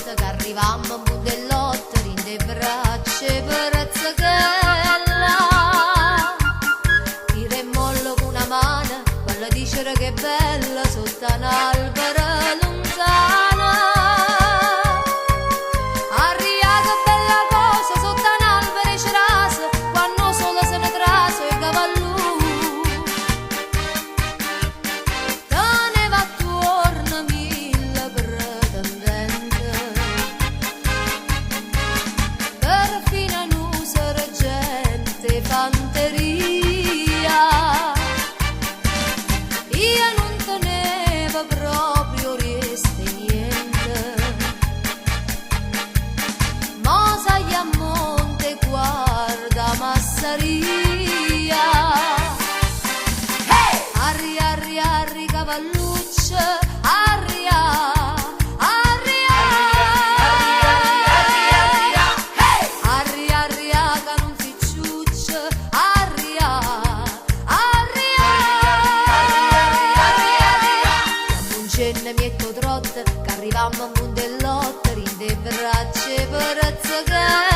notte che arrivammo a Mondellotte, in de braccia per zaccella. Tira e mollo con una mano, quella dicere che è bella sotto un albero lontana. Arria che bella cosa sotto un albero ci rasa, quando solo se ne trasa il cavallo. Fanteria, io non tenevo proprio rieste niente, ma sai a monte guarda massaria. Hey! Arri, arri, arri cavalluccio, arria. Ce ne metto trotte che arrivammo a Mondellotte, in de braccia per zaccella.